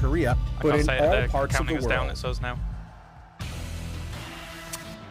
Korea, but in all parts of the world. Down, it says now.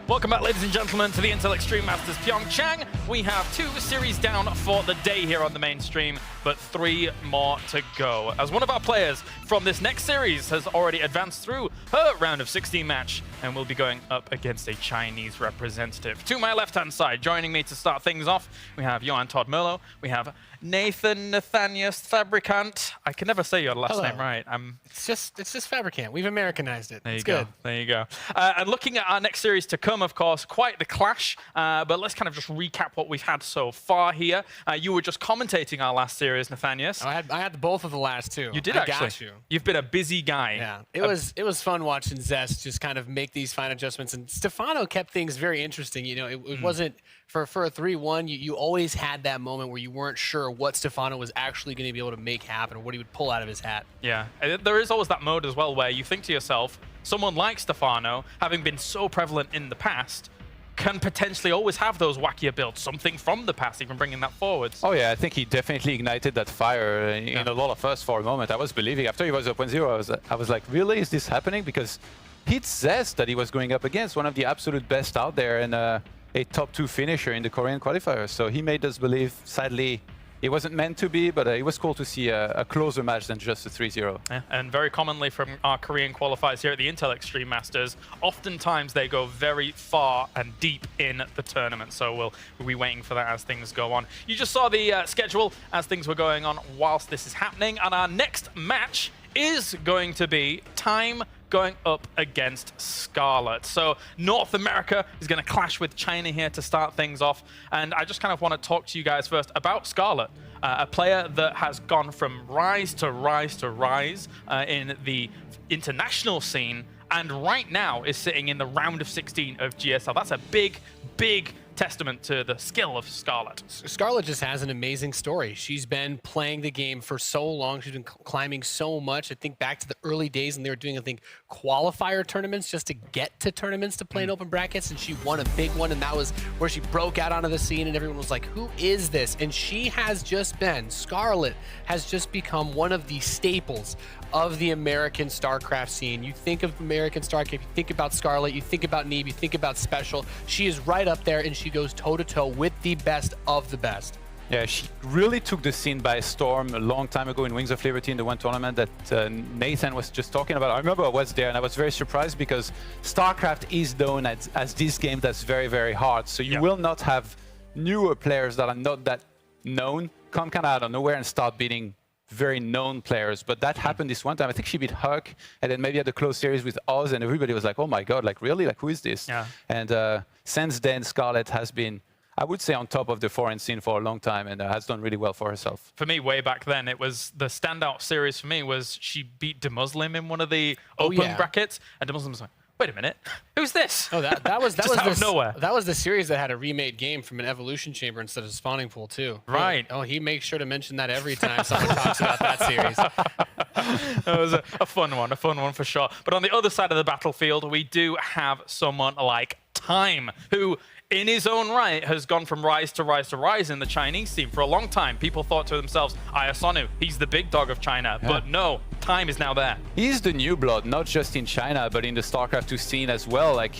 Welcome back, ladies and gentlemen, to the Intel Extreme Masters PyeongChang. We have 2 series down for the day here on the main stream, but 3 more to go. As one of our players from this next series has already advanced through her round of 16 match and will be going up against a Chinese representative. To my left-hand side, joining me to start things off, we have Johan Todd Merlo, we have Nathan Nathanius Fabricant. I can never say your last name right. It's just Fabricant. We've Americanized it. It's good. There you go. And looking at our next series to come, of course, quite the clash. But let's kind of just recap what we've had so far here. You were just commentating our last series, Nathanius. Oh, I had both of the last 2. You did actually. Got you. You've been a busy guy. Yeah, it was fun watching Zest just kind of make these fine adjustments, and Stefano kept things very interesting. You know, it wasn't for a 3-1. You always had that moment where you weren't sure what Stefano was actually going to be able to make happen, or what he would pull out of his hat. Yeah, there is always that mode as well where you think to yourself, someone like Stefano, having been so prevalent in the past, can potentially always have those wackier builds, something from the past, even bringing that forwards. Oh yeah, I think he definitely ignited that fire in a lot of us for a moment. I was believing, after he was up 1-0, I was like, really, is this happening? Because it's Zest that he was going up against, one of the absolute best out there, and a top 2 finisher in the Korean qualifiers. So he made us believe, sadly, it wasn't meant to be, but it was cool to see a closer match than just a 3-0. Yeah, and very commonly from our Korean qualifiers here at the Intel Extreme Masters, oftentimes they go very far and deep in the tournament. So we'll be waiting for that as things go on. You just saw the schedule as things were going on whilst this is happening. And our next match is going to be Time going up against Scarlett. So North America is going to clash with China here to start things off. And I just kind of want to talk to you guys first about Scarlett, a player that has gone from rise to rise to rise in the international scene, and right now is sitting in the round of 16 of GSL. That's a big, big testament to the skill of Scarlett. Scarlett just has an amazing story. She's been playing the game for so long. She's been climbing so much. I think back to the early days when they were doing, I think, qualifier tournaments just to get to tournaments to play in open brackets, and she won a big one, and that was where she broke out onto the scene, and everyone was like, who is this? And she has just been, Scarlett has just become one of the staples of the American StarCraft scene. You think of American StarCraft, you think about Scarlett, you think about Neeb, you think about Special. She is right up there, and she goes toe-to-toe with the best of the best. Yeah, she really took the scene by storm a long time ago in Wings of Liberty in the one tournament that Nathan was just talking about. I remember I was there and I was very surprised because StarCraft is known as this game that's very, very hard. So you will not have newer players that are not that known come kind of out of nowhere and start beating very known players. But that happened this one time. I think she beat Huck and then maybe had a close series with Oz, and everybody was like, oh my God, like really? Like who is this? Yeah. And since then, Scarlett has been, I would say, on top of the foreign scene for a long time, and has done really well for herself. For me, way back then, it was the standout series for me was she beat DeMuslim in one of the open brackets, and DeMuslim was like, wait a minute, who's this? Oh, that was out of nowhere. That was the series that had a remade game from an evolution chamber instead of a spawning pool too. Right. Oh, he makes sure to mention that every time someone talks about that series. That was a fun one for sure. But on the other side of the battlefield, we do have someone like Time, who in his own right has gone from rise to rise to rise in the Chinese scene for a long time. People thought to themselves, Ayasonu, he's the big dog of China. Yeah. But no, Time is now there. He's the new blood, not just in China, but in the StarCraft 2 scene as well. Like,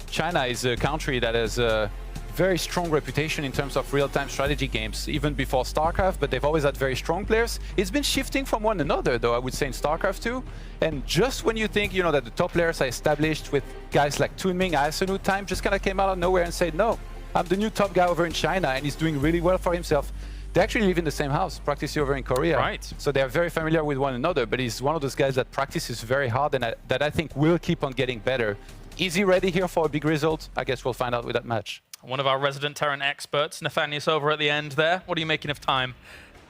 China is a country that has a very strong reputation in terms of real-time strategy games, even before StarCraft, but they've always had very strong players. It's been shifting from one another, though, I would say, in StarCraft 2. And just when you think, you know, that the top players are established with guys like Tunming, Ayasonu, Time just kind of came out of nowhere and said, no, I'm the new top guy over in China, and he's doing really well for himself. They actually live in the same house, practicing over in Korea. Right. So they're very familiar with one another, but he's one of those guys that practices very hard and that I think will keep on getting better. Is he ready here for a big result? I guess we'll find out with that match. One of our resident Terran experts, Nathanius, over at the end there. What are you making of Time?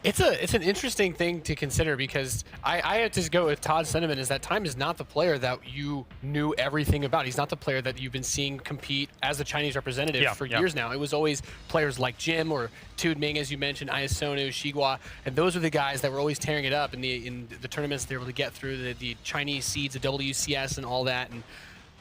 It's an interesting thing to consider, because I have to go with Todd's sentiment, is that Time is not the player that you knew everything about. He's not the player that you've been seeing compete as a Chinese representative for years now. It was always players like Jim or Tudming, as you mentioned, Ayasonu, Shigua, and those were the guys that were always tearing it up in the tournaments they were able to get through, the Chinese seeds, the WCS and all that. And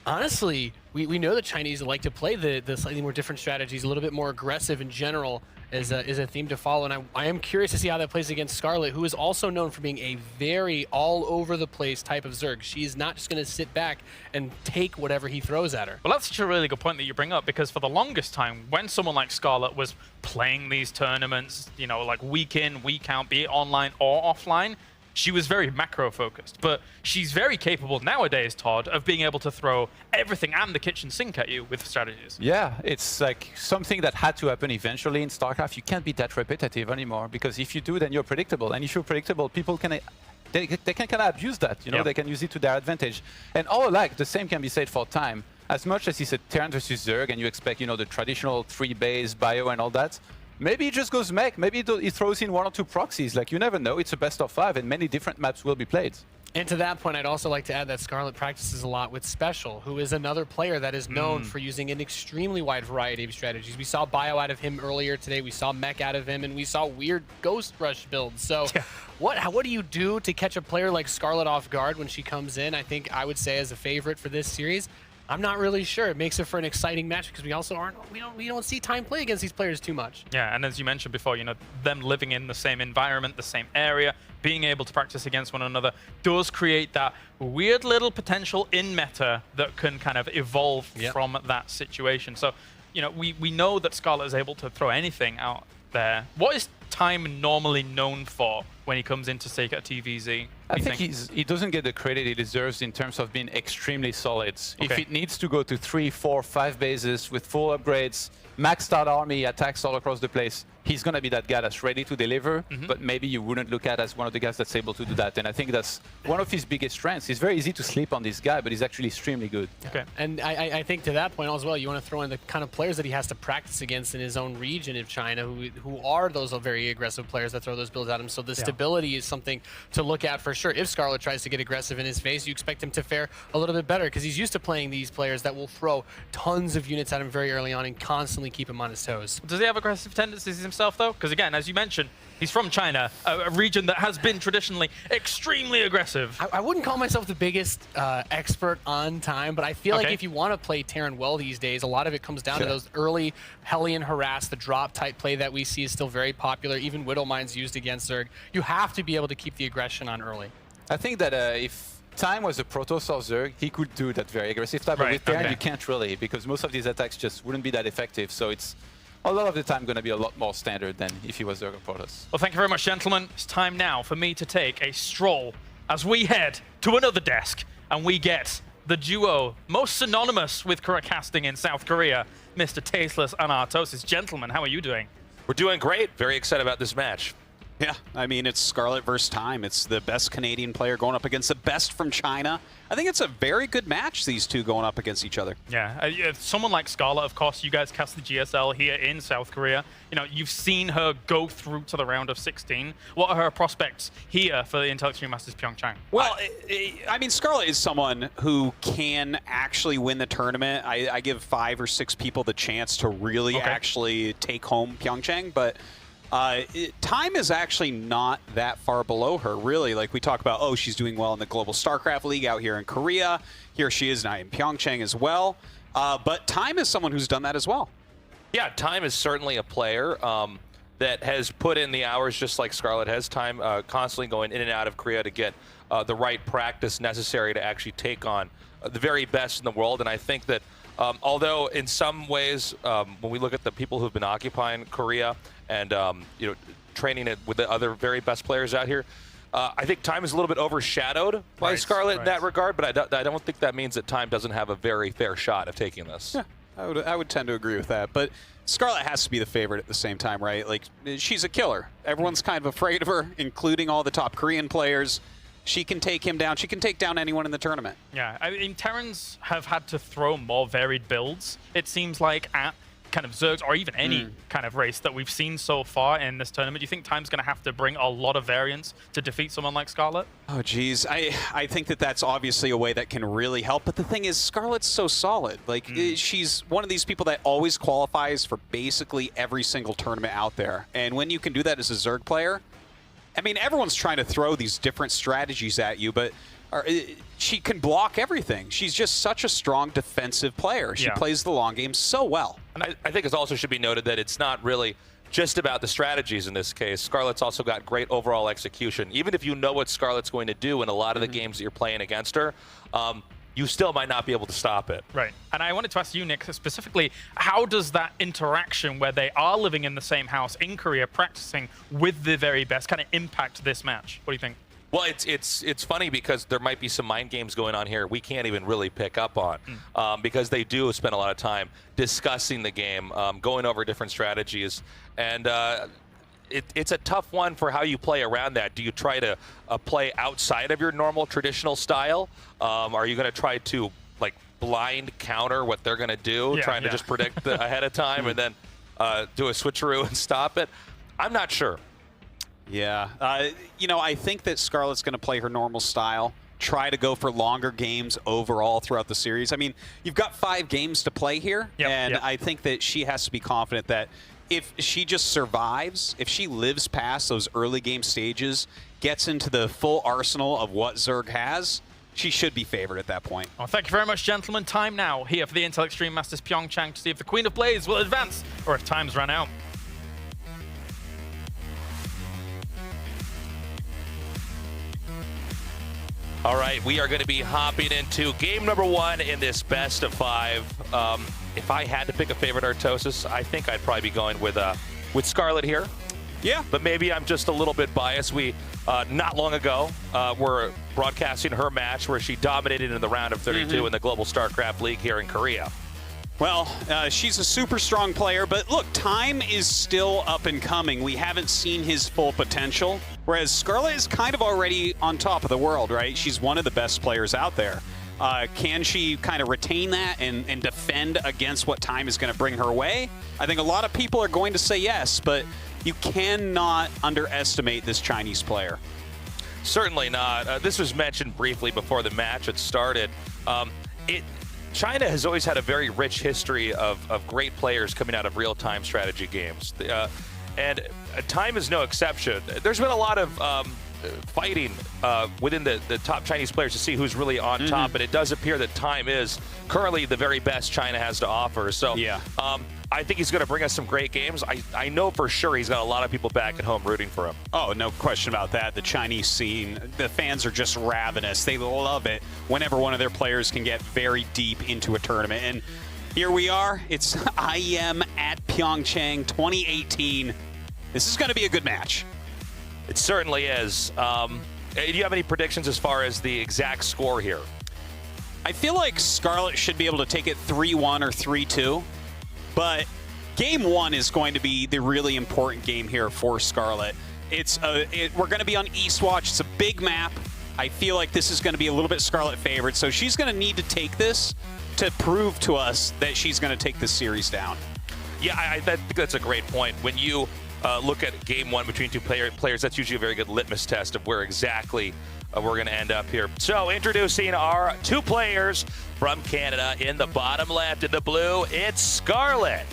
Honestly, we know the Chinese like to play the slightly more different strategies, a little bit more aggressive in general is a theme to follow. And I am curious to see how that plays against Scarlett, who is also known for being a very all-over-the-place type of Zerg. She's not just going to sit back and take whatever he throws at her. Well, that's such a really good point that you bring up, because for the longest time, when someone like Scarlett was playing these tournaments, you know, like week in, week out, be it online or offline, she was very macro-focused. But she's very capable nowadays, Todd, of being able to throw everything and the kitchen sink at you with strategies. Yeah, it's like something that had to happen eventually in StarCraft. You can't be that repetitive anymore, because if you do, then you're predictable. And if you're predictable, people can... They can kind of abuse that, you know, they can use it to their advantage. And all alike, the same can be said for Time. As much as it's a Terran versus Zerg, and you expect, you know, the traditional 3-base bio and all that, maybe he just goes mech, maybe he throws in 1 or 2 proxies. Like, you never know, it's a best of 5, and many different maps will be played. And to that point, I'd also like to add that Scarlett practices a lot with Special, who is another player that is known for using an extremely wide variety of strategies. We saw bio out of him earlier today, we saw mech out of him, and we saw weird Ghost Rush builds. So what do you do to catch a player like Scarlett off guard when she comes in? I think I would say as a favorite for this series, I'm not really sure. It makes it for an exciting match because we also we don't see Time play against these players too much. Yeah, and as you mentioned before, you know, them living in the same environment, the same area, being able to practice against one another does create that weird little potential in meta that can kind of evolve from that situation. So, you know, we know that Scarlett is able to throw anything out there. What is Time normally known for when he comes in to take a TVZ? I think he doesn't get the credit he deserves in terms of being extremely solid. Okay. If it needs to go to 3, 4, 5 bases with full upgrades, maxed out army, attacks all across the place, he's going to be that guy that's ready to deliver, but maybe you wouldn't look at as one of the guys that's able to do that. And I think that's one of his biggest strengths. It's very easy to sleep on this guy, but he's actually extremely good. Okay. And I think to that point as well, you want to throw in the kind of players that he has to practice against in his own region of China, who are those very aggressive players that throw those builds at him. So the stability is something to look at for sure. If Scarlett tries to get aggressive in his face, you expect him to fare a little bit better because he's used to playing these players that will throw tons of units at him very early on and constantly keep him on his toes. Does he have aggressive tendencies himself, though? Because again, as you mentioned, he's from China, a region that has been traditionally extremely aggressive. I wouldn't call myself the biggest expert on Time, but I feel like if you want to play Terran well these days, a lot of it comes down to those early Hellion harass, the drop type play that we see is still very popular. Even Widow Mine's used against Zerg. You have to be able to keep the aggression on early. I think that if Time was a Protoss Zerg, he could do that very aggressive type, but with Terran you can't really, because most of these attacks just wouldn't be that effective. So it's a lot of the time going to be a lot more standard than if he was Zerg or Protoss. Well, thank you very much, gentlemen. It's time now for me to take a stroll as we head to another desk and we get the duo most synonymous with correct casting in South Korea, Mr. Tasteless and Artosis. Gentlemen, how are you doing? We're doing great. Very excited about this match. Yeah, I mean, it's Scarlett versus Time. It's the best Canadian player going up against the best from China. I think it's a very good match, these two going up against each other. Yeah, someone like Scarlett, of course, you guys cast the GSL here in South Korea. You know, you've seen her go through to the round of 16. What are her prospects here for the Intel Extreme Masters PyeongChang? Well, I mean, Scarlett is someone who can actually win the tournament. I give 5 or 6 people the chance to really actually take home PyeongChang, but Time is actually not that far below her, really. Like we talk about, oh, she's doing well in the Global StarCraft League out here in Korea. Here she is now in PyeongChang as well. But Time is someone who's done that as well. Yeah, Time is certainly a player that has put in the hours just like Scarlett has. Time constantly going in and out of Korea to get the right practice necessary to actually take on the very best in the world. And I think that although in some ways, when we look at the people who've been occupying Korea and you know, training it with the other very best players out here, I think Time is a little bit overshadowed by Scarlett in that regard, but I don't think that means that Time doesn't have a very fair shot of taking this. Yeah, I would tend to agree with that, but Scarlett has to be the favorite at the same time, right? Like, she's a killer. Everyone's kind of afraid of her, including all the top Korean players. She can take him down. She can take down anyone in the tournament. Yeah, I mean, Terrans have had to throw more varied builds, it seems like, at kind of Zergs or even any kind of race that we've seen so far in this tournament. Do you think Time's going to have to bring a lot of variance to defeat someone like Scarlett? Oh, geez. I think that that's obviously a way that can really help. But the thing is, Scarlett's so solid. Like, she's one of these people that always qualifies for basically every single tournament out there. And when you can do that as a Zerg player, I mean, everyone's trying to throw these different strategies at you, but she can block everything. She's just such a strong defensive player. She plays the long game so well. And I think it also should be noted that it's not really just about the strategies in this case. Scarlett's also got great overall execution. Even if you know what Scarlett's going to do in a lot of the games that you're playing against her, you still might not be able to stop it. Right. And I wanted to ask you, Nick, specifically, how does that interaction where they are living in the same house in Korea, practicing with the very best, kind of impact this match? What do you think? Well, it's funny because there might be some mind games going on here we can't even really pick up on because they do spend a lot of time discussing the game, going over different strategies, and it's a tough one for how you play around that. Do you try to play outside of your normal traditional style? Are you going to try to like blind counter what they're going to do, trying to just predict ahead of time and then do a switcheroo and stop it? I'm not sure. Yeah, you know, I think that Scarlett's going to play her normal style, try to go for longer games overall throughout the series. I mean, you've got 5 games to play here, and I think that she has to be confident that if she just survives, if she lives past those early game stages, gets into the full arsenal of what Zerg has, she should be favored at that point. Well, thank you very much, gentlemen. Time now here for the Intel Extreme Masters PyeongChang to see if the Queen of Blaze will advance or if time's run out. All right, we are going to be hopping into game number 1 in this best of 5. If I had to pick a favorite Artosis, I think I'd probably be going with Scarlett here. Yeah. But maybe I'm just a little bit biased. We, not long ago, were broadcasting her match where she dominated in the round of 32 in the Global StarCraft League here in Korea. Well, she's a super strong player, but look, Time is still up and coming. We haven't seen his full potential, whereas Scarlett is kind of already on top of the world, right? She's one of the best players out there. Can she kind of retain that and defend against what Time is going to bring her way? I think a lot of people are going to say yes, but you cannot underestimate this Chinese player. Certainly not. This was mentioned briefly before the match had started. China has always had a very rich history of great players coming out of real-time strategy games. And Time is no exception. There's been a lot of fighting within the top Chinese players to see who's really on top, and it does appear that Time is currently the very best China has to offer. So I think he's going to bring us some great games. I know for sure he's got a lot of people back at home rooting for him. Oh, no question about that. The Chinese scene, the fans are just ravenous. They love it whenever one of their players can get very deep into a tournament. And here we are. It's IEM at PyeongChang 2018. This is going to be a good match. It certainly is. Do you have any predictions as far as the exact score here? I feel like Scarlett should be able to take it 3-1 or 3-2. But game 1 is going to be the really important game here for Scarlett. We're going to be on Eastwatch. It's a big map. I feel like this is going to be a little bit Scarlett favored. So she's going to need to take this to prove to us that she's going to take this series down. Yeah, I think that's a great point. When you look at game 1 between two players, that's usually a very good litmus test of where exactly we're going to end up here. So introducing our 2 players from Canada. In the bottom left, in the blue, it's Scarlett.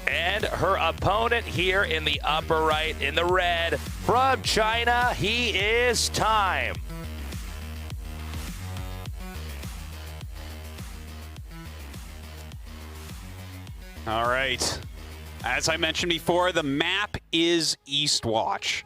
And her opponent here in the upper right, in the red, from China, he is Time. All right. As I mentioned before, the map is Eastwatch.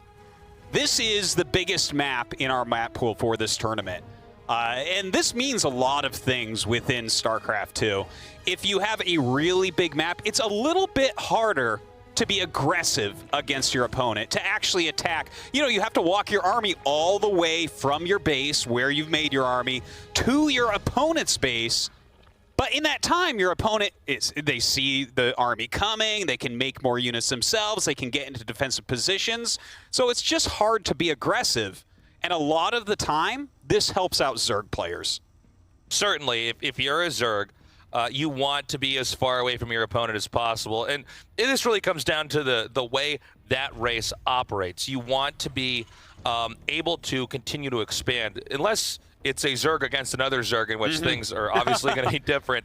This is the biggest map in our map pool for this tournament. And this means a lot of things within StarCraft 2. If you have a really big map, it's a little bit harder to be aggressive against your opponent, to actually attack. You know, you have to walk your army all the way from your base, where you've made your army, to your opponent's base. But in that time, your opponent, they see the army coming, they can make more units themselves, they can get into defensive positions. So it's just hard to be aggressive. And a lot of the time, this helps out Zerg players. Certainly, if you're a Zerg, you want to be as far away from your opponent as possible. And this really comes down to the way that race operates. You want to be able to continue to expand. Unless it's a Zerg against another Zerg, in which things are obviously going to be different.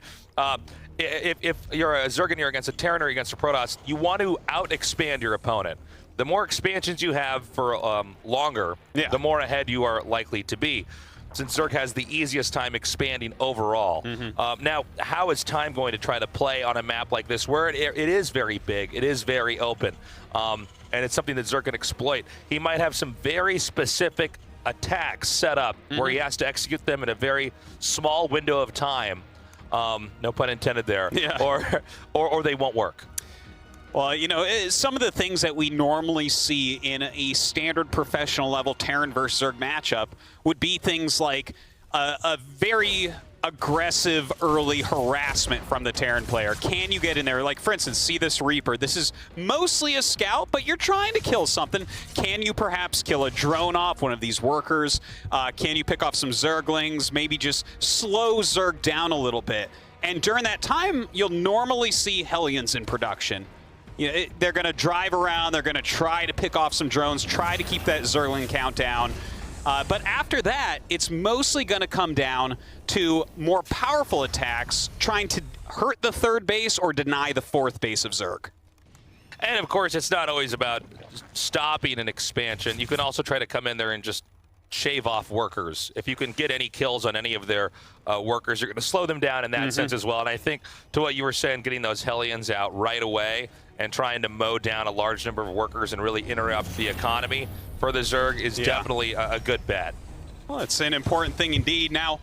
If you're a Zerg and you're against a Terran or against a Protoss, you want to out-expand your opponent. The more expansions you have for longer, the more ahead you are likely to be, since Zerg has the easiest time expanding overall. Now, how is Time going to try to play on a map like this, where it is very big, it is very open, and it's something that Zerg can exploit? He might have some very specific attacks set up where he has to execute them in a very small window of time. No pun intended there. Or they won't work. Well, you know, some of the things that we normally see in a standard professional level Terran versus Zerg matchup would be things like a very aggressive early harassment from the Terran player. Can you get in there? Like, for instance, see this Reaper. This is mostly a scout, but you're trying to kill something. Can you perhaps kill a drone off one of these workers? Can you pick off some Zerglings? Maybe just slow Zerg down a little bit. And during that time, you'll normally see Hellions in production. You know, they're going to drive around, they're going to try to pick off some drones, try to keep that Zergling count down. But after that, it's mostly going to come down to more powerful attacks, trying to hurt the third base or deny the fourth base of Zerg. And of course, it's not always about stopping an expansion. You can also try to come in there and just shave off workers. If you can get any kills on any of their workers, you're going to slow them down in that sense as well. And I think, to what you were saying, getting those Hellions out right away and trying to mow down a large number of workers and really interrupt the economy for the Zerg is definitely a good bet. Well, it's an important thing indeed. Now,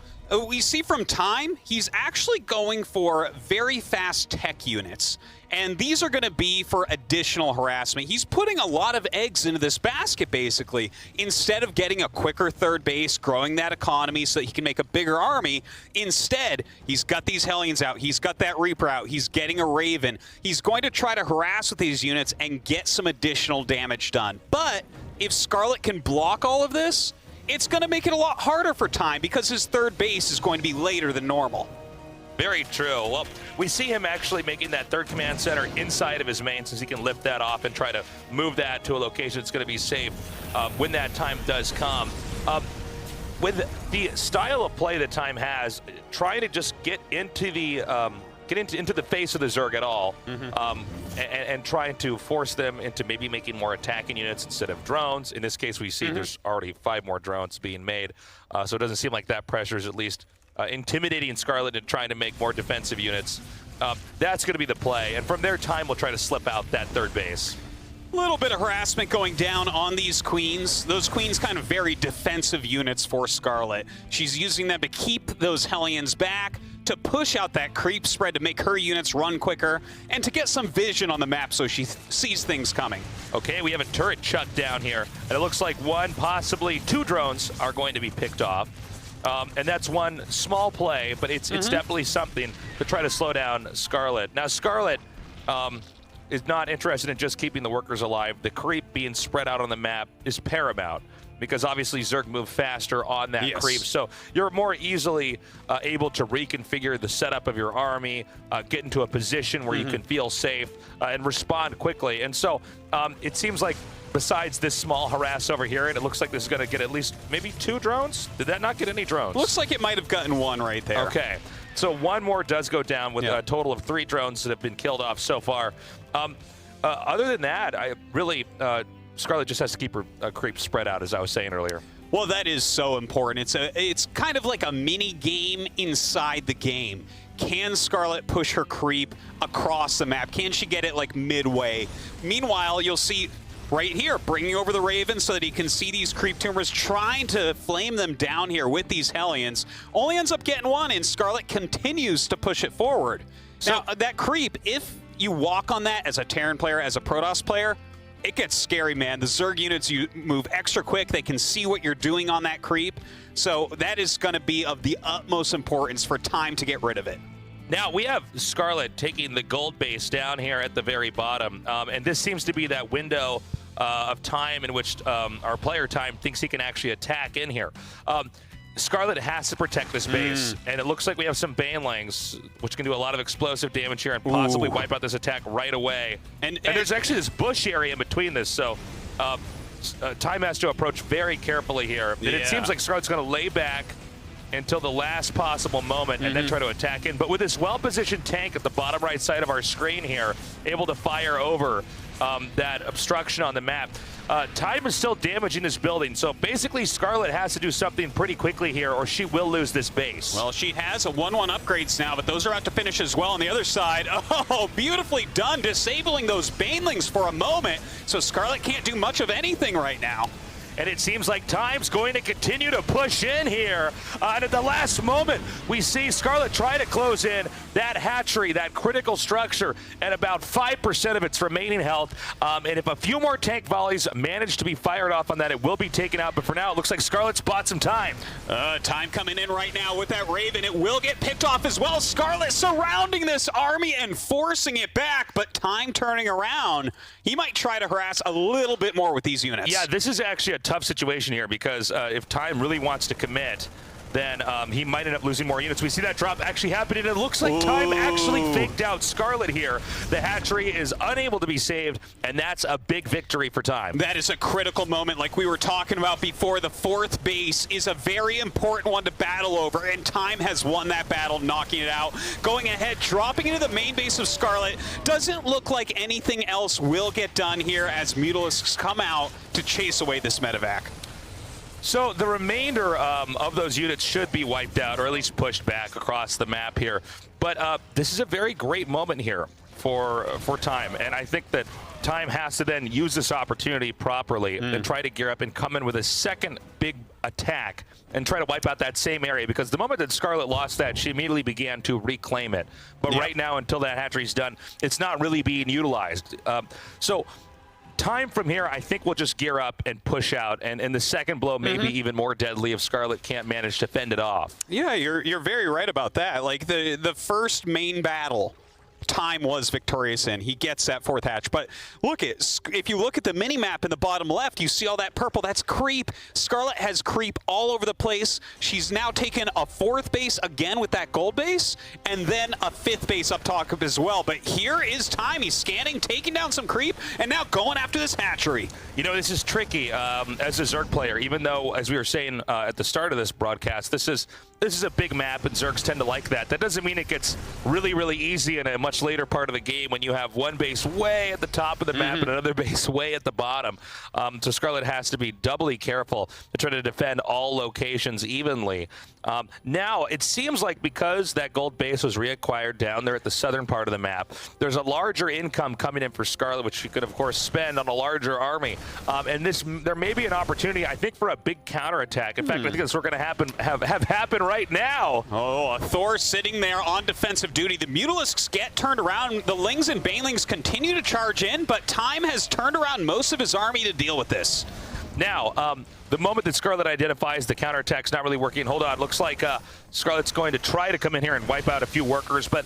we see from Time, he's actually going for very fast tech units. And these are going to be for additional harassment. He's putting a lot of eggs into this basket, basically. Instead of getting a quicker third base, growing that economy so that he can make a bigger army, instead, he's got these Hellions out. He's got that Reaper out. He's getting a Raven. He's going to try to harass with these units and get some additional damage done. But if Scarlett can block all of this, it's going to make it a lot harder for Time because his third base is going to be later than normal. Very true. Well, we see him actually making that third command center inside of his main, since he can lift that off and try to move that to a location that's going to be safe when that time does come. With the style of play that Time has, trying to just get into the into the face of the Zerg at all, and trying to force them into maybe making more attacking units instead of drones. In this case, we see there's already 5 more drones being made, so it doesn't seem like that pressure is at least intimidating Scarlett and trying to make more defensive units. That's going to be the play, and from there, Time will try to slip out that third base. A little bit of harassment going down on these Queens. Those Queens kind of very defensive units for Scarlett. She's using them to keep those Hellions back, to push out that creep spread to make her units run quicker, and to get some vision on the map so she sees things coming. Okay, we have a turret chucked down here, and it looks like 1, possibly 2 drones are going to be picked off. And that's one small play, but it's definitely something to try to slow down Scarlett. Now, Scarlett is not interested in just keeping the workers alive. The creep being spread out on the map is paramount, because obviously Zerg move faster on that creep. So you're more easily able to reconfigure the setup of your army, get into a position where you can feel safe and respond quickly. And so it seems like, besides this small harass over here, and it looks like this is going to get at least maybe 2 drones. Did that not get any drones? Looks like it might have gotten 1 right there. Okay, so 1 more does go down with a total of 3 drones that have been killed off so far. Other than that, I really, Scarlett just has to keep her creep spread out, as I was saying earlier. Well, that is so important. It's kind of like a mini game inside the game. Can Scarlett push her creep across the map? Can she get it like midway? Meanwhile, you'll see right here, bringing over the Raven so that he can see these creep tumors, trying to flame them down here with these Hellions. Only ends up getting 1, and Scarlett continues to push it forward. So, now, that creep, if you walk on that as a Terran player, as a Protoss player, it gets scary, man. The Zerg units, you move extra quick. They can see what you're doing on that creep. So that is going to be of the utmost importance for Time to get rid of it. Now, we have Scarlett taking the gold base down here at the very bottom, and this seems to be that window of time in which our player Time thinks he can actually attack in here. Scarlett has to protect this base, and it looks like we have some Banelings, which can do a lot of explosive damage here and possibly wipe out this attack right away. And there's actually this bush area in between this, so Time has to approach very carefully here. And it seems like Scarlett's going to lay back, until the last possible moment and then try to attack in. But with this well-positioned tank at the bottom right side of our screen here, able to fire over that obstruction on the map, time is still damaging this building. So basically, Scarlett has to do something pretty quickly here or she will lose this base. Well, she has a 1-1 upgrades now, but those are out to finish as well on the other side. Oh, beautifully done, disabling those Banelings for a moment. So Scarlett can't do much of anything right now. And it seems like Time's going to continue to push in here. And at the last moment, we see Scarlett try to close in that hatchery, that critical structure, at about 5% of its remaining health. And if a few more tank volleys manage to be fired off on that, it will be taken out. But for now, it looks like Scarlett's bought some time. Time coming in right now with that Raven. It will get picked off as well. Scarlett surrounding this army and forcing it back, but Time turning around. He might try to harass a little bit more with these units. Yeah, this is actually a tough situation here because if Time really wants to commit, then he might end up losing more units. We see that drop actually happening. It looks like Time actually faked out Scarlett here. The hatchery is unable to be saved, and that's a big victory for Time. That is a critical moment like we were talking about before. The 4th base is a very important one to battle over, and Time has won that battle, knocking it out. Going ahead, dropping into the main base of Scarlett. Doesn't look like anything else will get done here as Mutalisks come out to chase away this medevac. So the remainder of those units should be wiped out, or at least pushed back across the map here. But this is a very great moment here for Time, and I think that Time has to then use this opportunity properly and try to gear up and come in with a second big attack and try to wipe out that same area, because the moment that Scarlett lost that, she immediately began to reclaim it. But right now, until that hatchery's done, it's not really being utilized. So Time from here, I think, will just gear up and push out, and the second blow may be even more deadly if Scarlett can't manage to fend it off. Yeah, you're very right about that. Like the first main battle, Time was victorious in. He gets that 4th hatch. But look if you look at the mini map in the bottom left, you see all that purple. That's creep. Scarlett has creep all over the place. She's now taken a 4th base again with that gold base, and then a 5th base up top as well. But here is Time. He's scanning, taking down some creep, and now going after this hatchery. You know, this is tricky as a Zerg player, even though, as we were saying at the start of this broadcast, this is a big map, and Zergs tend to like that. That doesn't mean it gets really, really easy in a much later part of the game when you have one base way at the top of the map and another base way at the bottom. So Scarlett has to be doubly careful to try to defend all locations evenly. Now, it seems like because that gold base was reacquired down there at the southern part of the map, there's a larger income coming in for Scarlett, which she could, of course, spend on a larger army. And there may be an opportunity, I think, for a big counterattack. In fact, I think that's what's going to have happen right now. Oh, Thor sitting there on defensive duty. The Mutalisks get turned around. The Lings and Banelings continue to charge in, but Time has turned around most of his army to deal with this. Now, the moment that Scarlett identifies the counterattack's not really working, hold on, looks like Scarlett's going to try to come in here and wipe out a few workers, but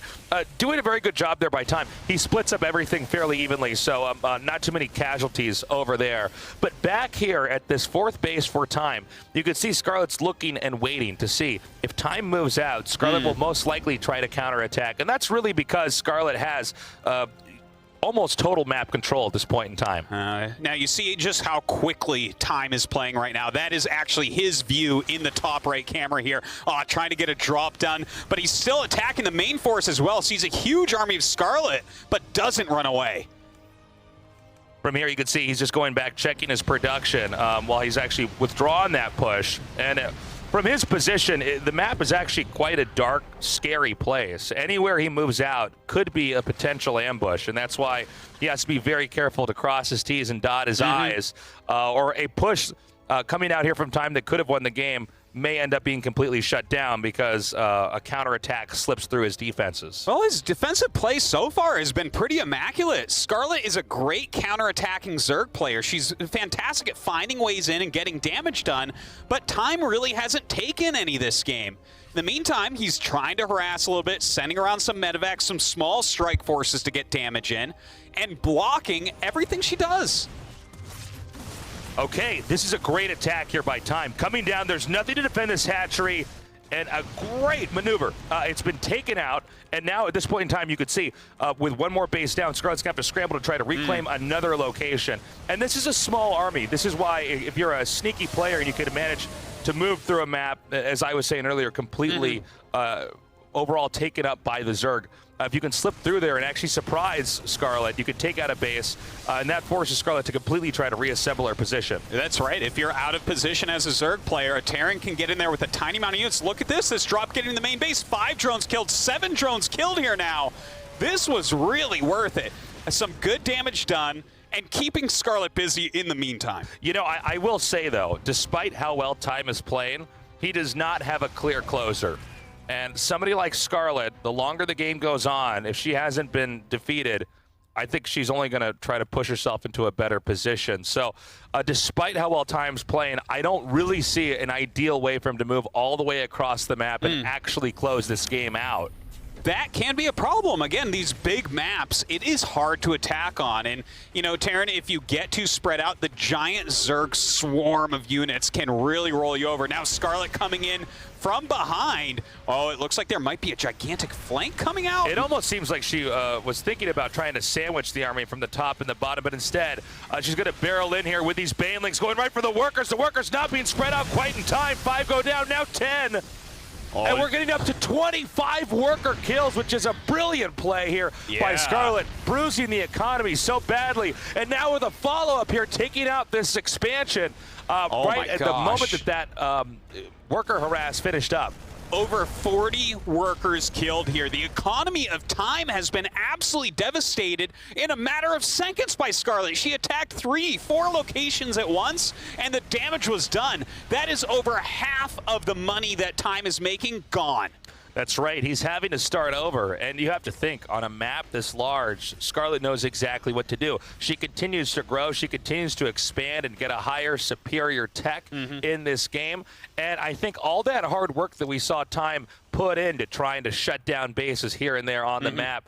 doing a very good job there by Time. He splits up everything fairly evenly, so not too many casualties over there. But back here at this 4th base for Time, you can see Scarlett's looking and waiting to see if Time moves out. Scarlett will most likely try to counterattack, and that's really because Scarlett has almost total map control at this point in time. Now you see just how quickly Time is playing right now. That is actually his view in the top right camera here, trying to get a drop done, but he's still attacking the main force as well. Sees a huge army of Scarlett, but doesn't run away. From here, you can see he's just going back, checking his production while he's actually withdrawing that push. And from his position, the map is actually quite a dark, scary place. Anywhere he moves out could be a potential ambush, and that's why he has to be very careful to cross his T's and dot his I's. Or a push coming out here from Time that could have won the game may end up being completely shut down because a counterattack slips through his defenses. Well, his defensive play so far has been pretty immaculate. Scarlett is a great counterattacking Zerg player. She's fantastic at finding ways in and getting damage done, but Time really hasn't taken any this game. In the meantime, he's trying to harass a little bit, sending around some medevacs, some small strike forces to get damage in, and blocking everything she does. Okay, this is a great attack here by Time. Coming down, there's nothing to defend this hatchery, and a great maneuver. It's been taken out, and now at this point in time, you could see with one more base down, Scarlett's going to have to scramble to try to reclaim another location. And this is a small army. This is why if you're a sneaky player and you could manage to move through a map, as I was saying earlier, completely overall taken up by the Zerg. If you can slip through there and actually surprise Scarlett, you can take out a base, and that forces Scarlett to completely try to reassemble her position. That's right. If you're out of position as a Zerg player, a Terran can get in there with a tiny amount of units. Look at this drop getting in the main base. 5 drones killed, 7 drones killed here now. This was really worth it. Some good damage done, and keeping Scarlett busy in the meantime. You know, I will say, though, despite how well Time is playing, he does not have a clear closer. And somebody like Scarlett, the longer the game goes on, if she hasn't been defeated, I think she's only going to try to push herself into a better position. So despite how well Time's playing, I don't really see an ideal way for him to move all the way across the map and actually close this game out. That can be a problem. Again, these big maps, it is hard to attack on. And, you know, Terran, if you get too spread out, the giant Zerg swarm of units can really roll you over. Now Scarlett coming in from behind. Oh, it looks like there might be a gigantic flank coming out. It almost seems like she was thinking about trying to sandwich the army from the top and the bottom, but instead she's going to barrel in here with these banelings going right for the workers. The workers not being spread out quite in time. 5 go down, now 10. Oh, and we're getting up to 25 worker kills, which is a brilliant play here by Scarlett, bruising the economy so badly. And now with a follow-up here, taking out this expansion right at the moment that worker harass finished up. Over 40 workers killed here. The economy of Time has been absolutely devastated in a matter of seconds by Scarlett. She attacked 3-4 locations at once, and the damage was done. That is over half of the money that Time is making gone. That's right. He's having to start over, and you have to think, on a map this large, Scarlett knows exactly what to do. She continues to grow. She continues to expand and get a higher, superior tech in this game. And I think all that hard work that we saw Time put into trying to shut down bases here and there on the map,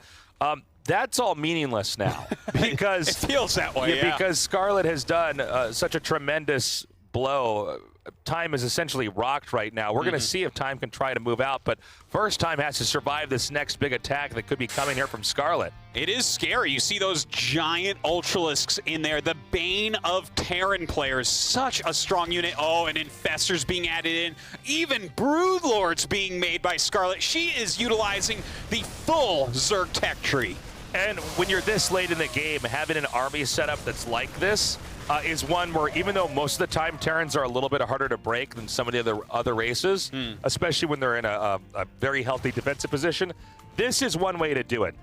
that's all meaningless now. Because it feels that way, because Scarlett has done such a tremendous blow. Time is essentially rocked right now. We're going to see if Time can try to move out, but first Time has to survive this next big attack that could be coming here from Scarlett. It is scary. You see those giant Ultralisks in there, the bane of Terran players. Such a strong unit. Oh, and Infestors being added in. Even Broodlords being made by Scarlett. She is utilizing the full Zerg tech tree. And when you're this late in the game, having an army setup that's like this is one where, even though most of the time Terrans are a little bit harder to break than some of the other races, especially when they're in a very healthy defensive position, this is one way to do it.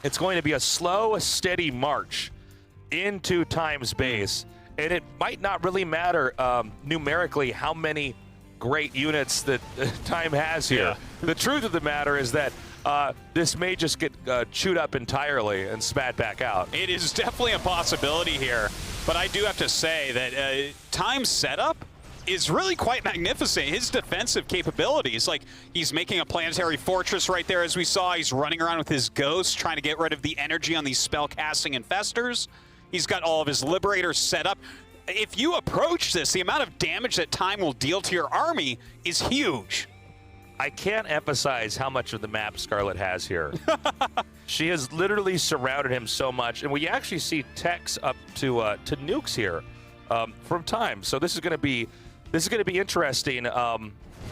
It's going to be a slow, steady march into Time's base, and it might not really matter numerically how many great units that Time has here. The truth of the matter is that this may just get chewed up entirely and spat back out. It is definitely a possibility here, but I do have to say that Time's setup is really quite magnificent. His defensive capabilities, like he's making a planetary fortress right there, as we saw. He's running around with his ghost, trying to get rid of the energy on these spell-casting infestors. He's got all of his liberators set up. If you approach this, the amount of damage that Time will deal to your army is huge. I can't emphasize how much of the map Scarlett has here. She has literally surrounded him so much, and we actually see techs up to nukes here from Time. So this is going to be interesting.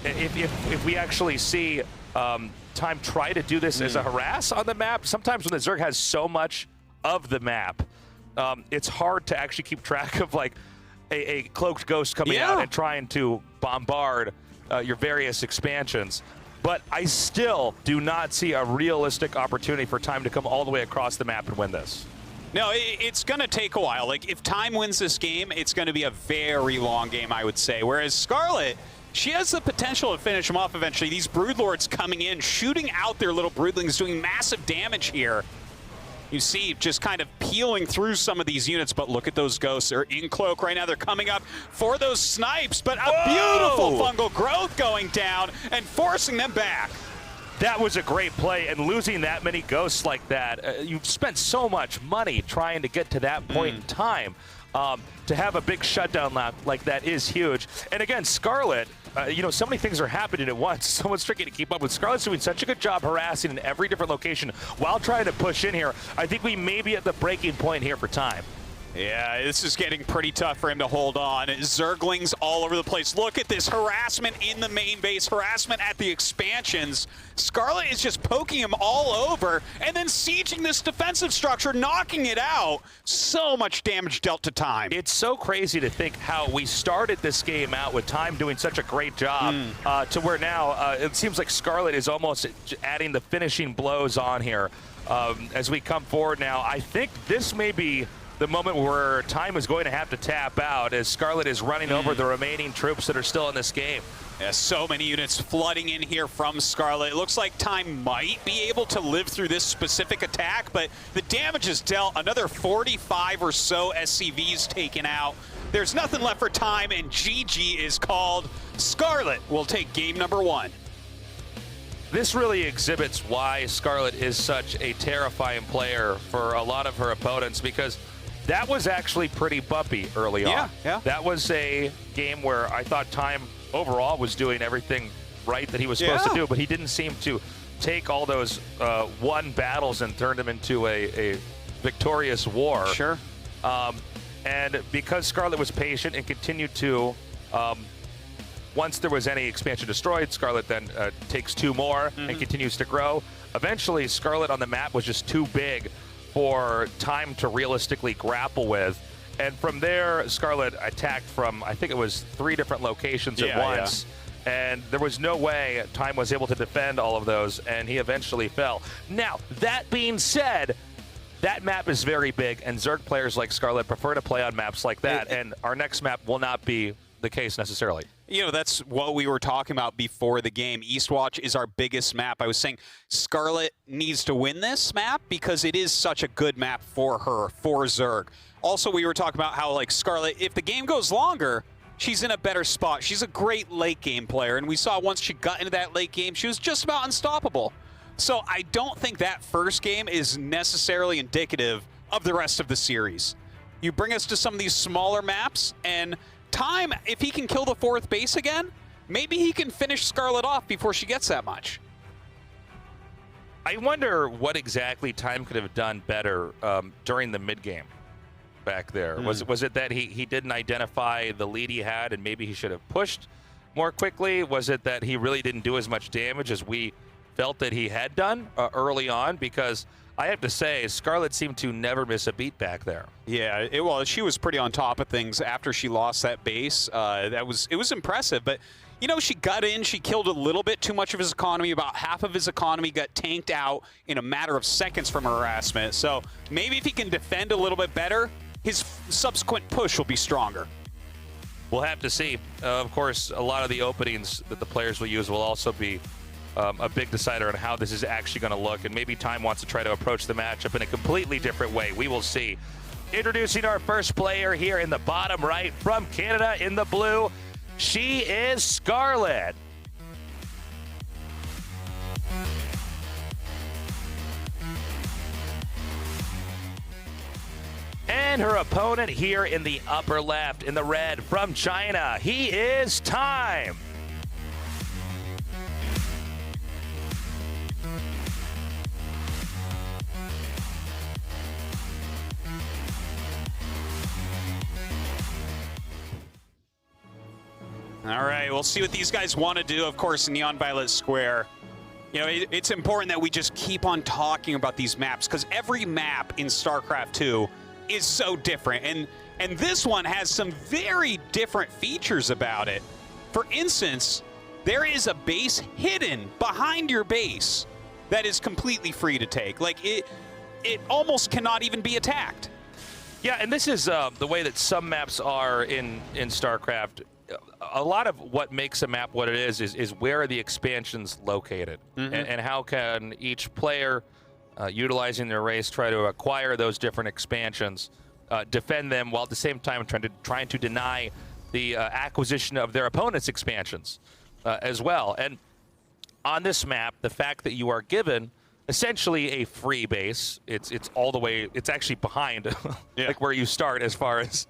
If we actually see Time try to do this as a harass on the map. Sometimes when the Zerg has so much of the map, it's hard to actually keep track of like a cloaked ghost coming out and trying to bombard your various expansions. But I still do not see a realistic opportunity for Time to come all the way across the map and win this. No, it's going to take a while. Like, if Time wins this game, it's going to be a very long game, I would say. Whereas Scarlett, she has the potential to finish him off eventually. These Broodlords coming in, shooting out their little broodlings, doing massive damage here. You see just kind of peeling through some of these units, but look at those ghosts. They're in cloak right now. They're coming up for those snipes, but a beautiful fungal growth going down and forcing them back. That was a great play, and losing that many ghosts like that, you've spent so much money trying to get to that point in time. To have a big shutdown lap like that is huge. And again, Scarlett, you know, so many things are happening at once. So much tricky to keep up with. Scarlett's doing such a good job harassing in every different location while trying to push in here. I think we may be at the breaking point here for Time. Yeah, this is getting pretty tough for him to hold on. Zerglings all over the place. Look at this harassment in the main base, harassment at the expansions. Scarlett is just poking him all over and then sieging this defensive structure, knocking it out. So much damage dealt to Time. It's so crazy to think how we started this game out with Time doing such a great job to where now it seems like Scarlett is almost adding the finishing blows on here as we come forward now. I think this may be the moment where Time is going to have to tap out as Scarlett is running over the remaining troops that are still in this game. Yeah, so many units flooding in here from Scarlett. It looks like Time might be able to live through this specific attack, but the damage is dealt. Another 45 or so SCVs taken out. There's nothing left for Time, and GG is called. Scarlett will take game number 1. This really exhibits why Scarlett is such a terrifying player for a lot of her opponents, because that was actually pretty bumpy early on. Yeah. That was a game where I thought Time overall was doing everything right that he was supposed to do, but he didn't seem to take all those won battles and turn them into a victorious war. Sure. And because Scarlett was patient and continued to, once there was any expansion destroyed, Scarlett then takes 2 more and continues to grow. Eventually, Scarlett on the map was just too big for Time to realistically grapple with. And from there, Scarlett attacked from, I think it was 3 different locations at once. And there was no way Time was able to defend all of those, and he eventually fell. Now, that being said, that map is very big, and Zerg players like Scarlett prefer to play on maps like that, and our next map will not be the case necessarily. You know, that's what we were talking about before the game. Eastwatch is our biggest map. I was saying Scarlett needs to win this map because it is such a good map for her, for Zerg. Also, we were talking about how, like, Scarlett, if the game goes longer, she's in a better spot. She's a great late game player, and we saw once she got into that late game, she was just about unstoppable. So I don't think that first game is necessarily indicative of the rest of the series. You bring us to some of these smaller maps, and Time, if he can kill the 4th base again, maybe he can finish Scarlett off before she gets that much. I wonder what exactly Time could have done better during the mid-game back there. Was it that he didn't identify the lead he had and maybe he should have pushed more quickly? Was it that he really didn't do as much damage as we felt that he had done early on? Because I have to say, Scarlett seemed to never miss a beat back there. Yeah, well, she was pretty on top of things after she lost that base. It was impressive, but you know, she got in, she killed a little bit too much of his economy. About half of his economy got tanked out in a matter of seconds from harassment. So maybe if he can defend a little bit better, his subsequent push will be stronger. We'll have to see. Of course, a lot of the openings that the players will use will also be a big decider on how this is actually going to look, and maybe Time wants to try to approach the matchup in a completely different way. We will see. Introducing our first player here in the bottom right from Canada in the blue, she is Scarlett. And her opponent here in the upper left in the red from China, he is Time. All right, we'll see what these guys want to do, of course, in Neon Violet Square. You know, it's important that we just keep on talking about these maps, because every map in StarCraft 2 is so different, and this one has some very different features about it. For instance, there is a base hidden behind your base that is completely free to take. Like, it almost cannot even be attacked. Yeah, and this is the way that some maps are in StarCraft. A lot of what makes a map what it is where are the expansions located, and how can each player, utilizing their race, try to acquire those different expansions, defend them, while at the same time trying to deny the acquisition of their opponent's expansions as well. And on this map, the fact that you are given essentially a free base, it's all the way, it's actually behind like where you start as far as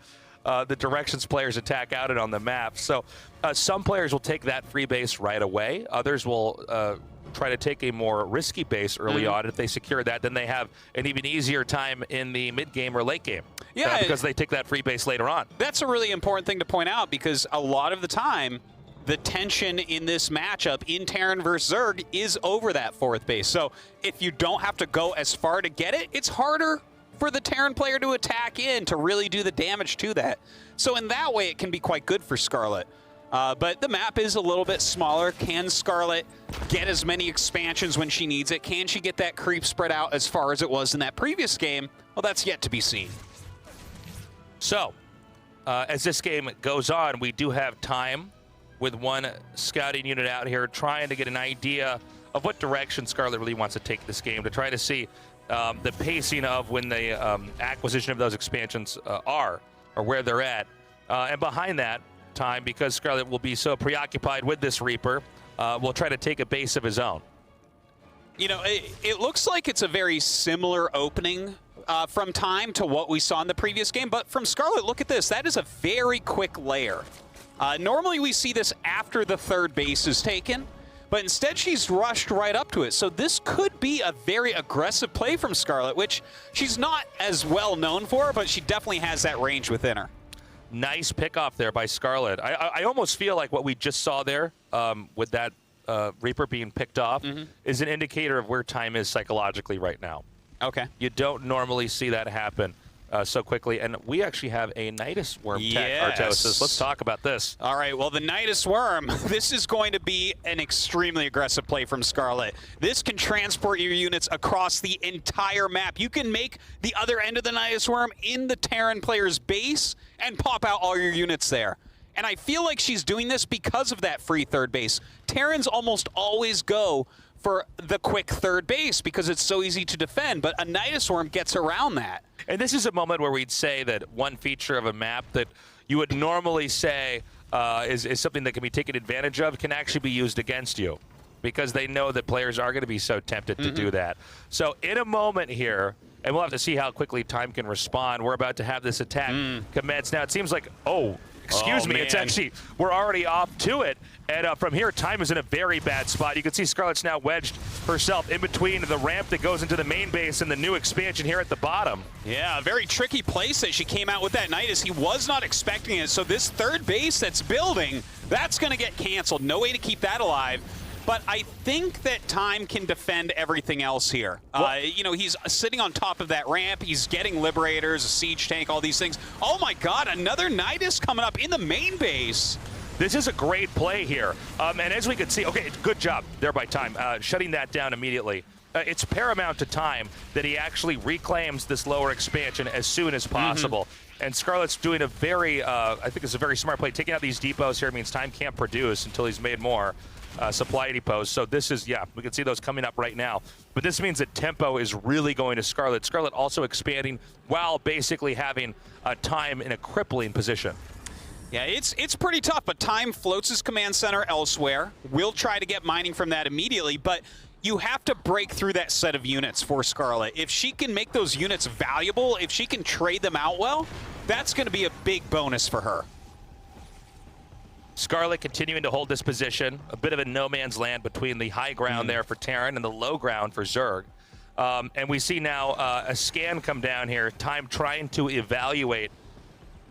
the directions players attack out on the map. So some players will take that free base right away. Others will try to take a more risky base early on. If they secure that, then they have an even easier time in the mid game or late game. Yeah, because they take that free base later on. That's a really important thing to point out, because a lot of the time, the tension in this matchup in Terran versus Zerg is over that 4th base. So if you don't have to go as far to get it, it's harder for the Terran player to attack in to really do the damage to that. So in that way, it can be quite good for Scarlett. But the map is a little bit smaller. Can Scarlett get as many expansions when she needs it? Can she get that creep spread out as far as it was in that previous game? Well, that's yet to be seen. So, as this game goes on, we do have time with one scouting unit out here trying to get an idea of what direction Scarlett really wants to take this game, to try to see the pacing of when the acquisition of those expansions are, or where they're at. And behind that time, because Scarlett will be so preoccupied with this Reaper, will try to take a base of his own. You know, it looks like it's a very similar opening from time to what we saw in the previous game, but from Scarlett, look at this. That is a very quick layer. Normally we see this after the 3rd base is taken, but instead she's rushed right up to it. So this could be a very aggressive play from Scarlett, which she's not as well known for, but she definitely has that range within her. Nice pickoff there by Scarlett. I almost feel like what we just saw there with that Reaper being picked off is an indicator of where time is psychologically right now. Okay. You don't normally see that happen so quickly, and we actually have a Nidus Worm tech, Artosis. Let's talk about this. All right, well, the Nidus Worm, this is going to be an extremely aggressive play from Scarlett. This can transport your units across the entire map. You can make the other end of the Nidus Worm in the Terran player's base and pop out all your units there. And I feel like she's doing this because of that free 3rd base. Terrans almost always go for the quick 3rd base because it's so easy to defend, but a Nidus Worm gets around that. And this is a moment where we'd say that one feature of a map that you would normally say is something that can be taken advantage of can actually be used against you, because they know that players are going to be so tempted to do that. So in a moment here, and we'll have to see how quickly time can respond, we're about to have this attack commence. Now it seems like, excuse me, it's actually, we're already off to it. And from here, time is in a very bad spot. You can see Scarlett's now wedged herself in between the ramp that goes into the main base and the new expansion here at the bottom. Yeah, a very tricky place that she came out with that Nidus. He was not expecting it. So this 3rd base that's building, that's going to get canceled. No way to keep that alive. But I think that time can defend everything else here. You know, he's sitting on top of that ramp. He's getting Liberators, a Siege Tank, all these things. Oh my God, another Nidus coming up in the main base. This is a great play here. And as we could see, okay, good job there by time, shutting that down immediately. It's paramount to time that he actually reclaims this lower expansion as soon as possible. And Scarlett's doing a very, I think it's a very smart play. Taking out these depots here means time can't produce until he's made more supply depots. So this is, yeah, we can see those coming up right now. But this means that tempo is really going to Scarlett. Scarlett also expanding while basically having time in a crippling position. Yeah, it's pretty tough, but time floats his command center elsewhere. We'll try to get mining from that immediately, but you have to break through that set of units for Scarlett. If she can make those units valuable, if she can trade them out well, that's going to be a big bonus for her. Scarlett continuing to hold this position, a bit of a no man's land between the high ground there for Terran and the low ground for Zerg. And we see now a scan come down here, time trying to evaluate